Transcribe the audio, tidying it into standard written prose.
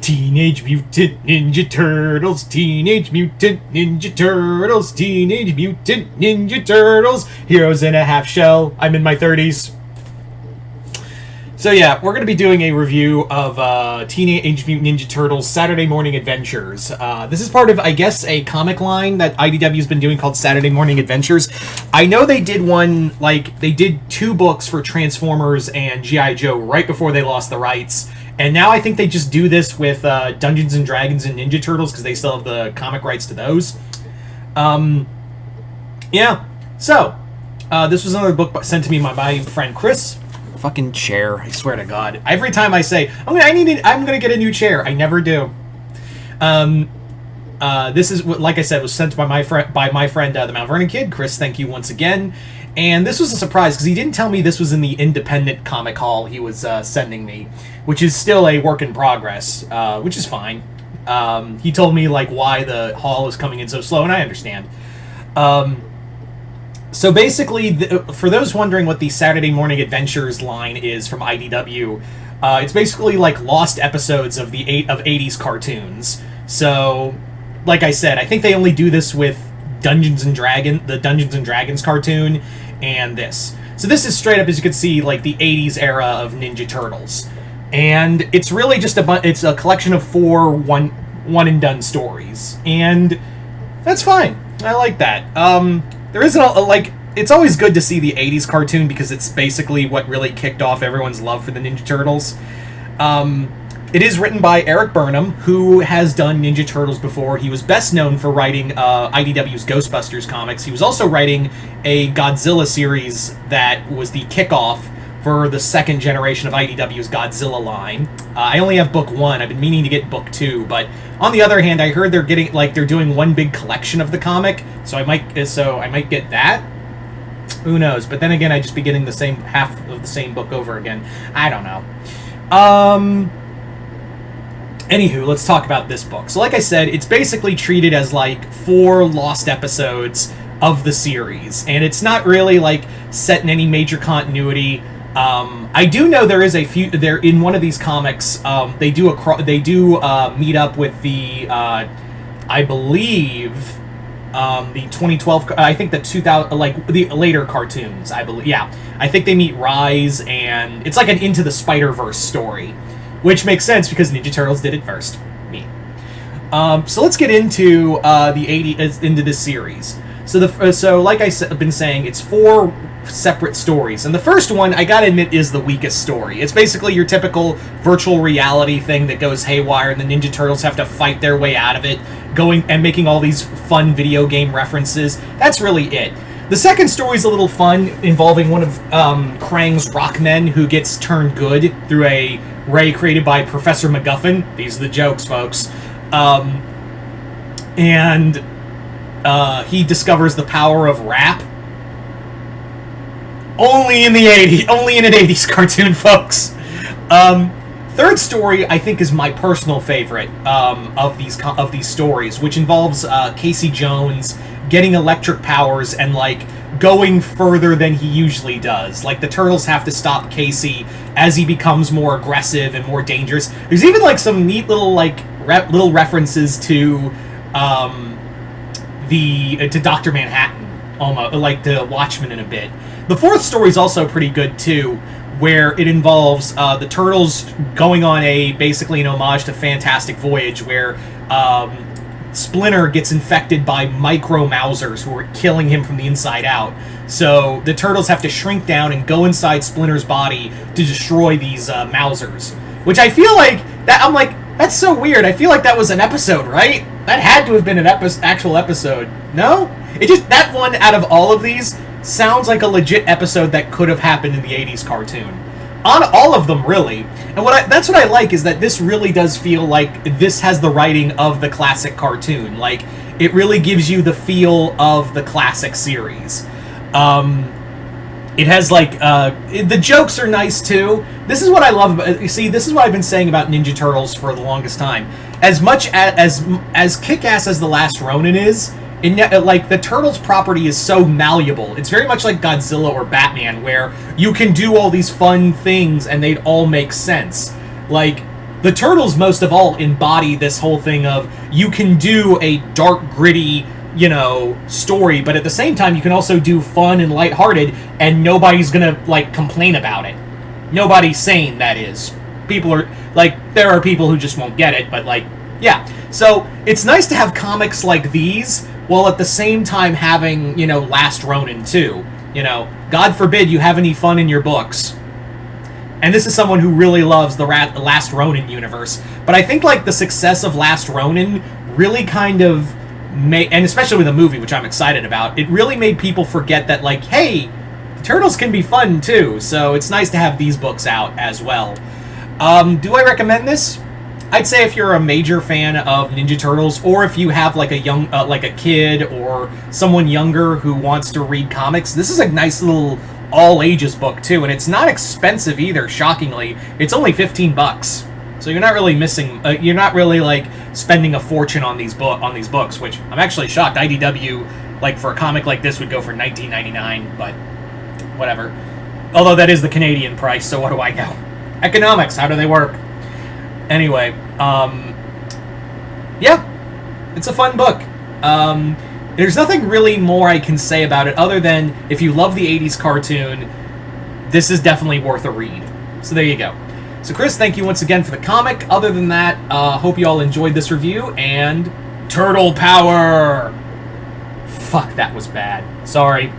Teenage Mutant Ninja Turtles, Teenage Mutant Ninja Turtles, Teenage Mutant Ninja Turtles, Heroes in a Half Shell. I'm in my 30s. So yeah, we're going to be doing a review of Teenage Mutant Ninja Turtles Saturday Morning Adventures. This is part of, I guess, a comic line that IDW's been doing called Saturday Morning Adventures. I know they did one, like, they did 2 books for Transformers and G.I. Joe right before they lost the rights. And now I think they just do this with Dungeons & Dragons and Ninja Turtles because they still have the comic rights to those. Yeah, so, this was another book sent to me by my friend Chris. Fucking chair, I swear to God. Every time I say, I'm gonna get a new chair, I never do. This is, like I said, was sent by my friend, the Mount Vernon Kid. Chris, thank you once again. And this was a surprise, because he didn't tell me this was in the independent comic haul he was sending me, which is still a work in progress, which is fine. He told me, like, why the haul is coming in so slow, and I understand. So basically, for those wondering what the Saturday Morning Adventures line is from IDW, it's basically like lost episodes of the 80s cartoons. So, like I said, I think they only do this with the Dungeons and Dragons cartoon, and this. So this is straight up, as you can see, like the 80s era of Ninja Turtles, and it's really just it's a collection of 4 one and done stories, and that's fine. I like that. There isn't like, it's always good to see the 80s cartoon because it's basically what really kicked off everyone's love for the Ninja Turtles. It is written by Eric Burnham, who has done Ninja Turtles before. He was best known for writing IDW's Ghostbusters comics. He was also writing a Godzilla series that was the kickoff for the second generation of IDW's Godzilla line. I only have book 1. I've been meaning to get book 2, but on the other hand, I heard they're doing one big collection of the comic, so I might get that. Who knows? But then again, I'd just be getting the same half of the same book over again. I don't know. Anywho, let's talk about this book. So like I said, it's basically treated as like 4 lost episodes of the series, and it's not really like set in any major continuity. I do know there is a few there in one of these comics. They do meet up with the I believe the 2012. I think the 2000, like the later cartoons. I believe, yeah. I think they meet Rise, and it's like an Into the Spider-Verse story, which makes sense because Ninja Turtles did it first. Me. So let's get into into this series. So like I've been saying, it's 4 separate stories, and the first one, I gotta admit, is the weakest story. It's basically your typical virtual reality thing that goes haywire, and the Ninja Turtles have to fight their way out of it, going and making all these fun video game references. That's really it. The second story is a little fun, involving one of Krang's Rockmen who gets turned good through a ray created by Professor MacGuffin. These are the jokes, folks. And he discovers the power of rap. Only in an 80s cartoon, folks. Third story, I think, is my personal favorite of these stories, which involves Casey Jones getting electric powers and like going further than he usually does. Like, the Turtles have to stop Casey as he becomes more aggressive and more dangerous. There's even like some neat little like little references to to Dr. Manhattan, almost like the Watchmen in a bit. The fourth story is also pretty good too, where it involves the Turtles going on basically an homage to Fantastic Voyage, where Splinter gets infected by micro Mousers who are killing him from the inside out. So the Turtles have to shrink down and go inside Splinter's body to destroy these Mousers. Which I feel like, I'm like, that's so weird. I feel like that was an episode, right? That had to have been an actual episode. No? It just, that one out of all of these sounds like a legit episode that could have happened in the 80s cartoon. On all of them, really. And that's what I like, is that this really does feel like this has the writing of the classic cartoon. Like, it really gives you the feel of the classic series. It has, like, the jokes are nice, too. This is what I love about, you see, this is what I've been saying about Ninja Turtles for the longest time. As much as kick-ass as The Last Ronin is, like, the Turtles property is so malleable. It's very much like Godzilla or Batman, where you can do all these fun things and they'd all make sense. Like, the Turtles, most of all, embody this whole thing of you can do a dark, gritty, story, but at the same time, you can also do fun and lighthearted, and nobody's gonna, like, complain about it. Nobody's sane, that is. People are, like, there are people who just won't get it, but, like, yeah. So, it's nice to have comics like these, while at the same time having, Last Ronin, too. God forbid you have any fun in your books. And this is someone who really loves the Last Ronin universe. But I think, like, the success of Last Ronin really kind of made, and especially with the movie, which I'm excited about, it really made people forget that, like, hey, the Turtles can be fun, too. So it's nice to have these books out as well. Do I recommend this? I'd say if you're a major fan of Ninja Turtles, or if you have, like, a kid or someone younger who wants to read comics, this is a nice little all-ages book, too, and it's not expensive either, shockingly. It's only $15. So you're not really you're not really, like, spending a fortune on these books, which I'm actually shocked. IDW, like, for a comic like this would go for $19.99, but whatever. Although that is the Canadian price, so what do I know? Economics, how do they work? Anyway, yeah, it's a fun book. There's nothing really more I can say about it other than if you love the 80s cartoon, this is definitely worth a read. So there you go. So Chris, thank you once again for the comic. Other than that, hope you all enjoyed this review, and Turtle Power! Fuck, that was bad. Sorry.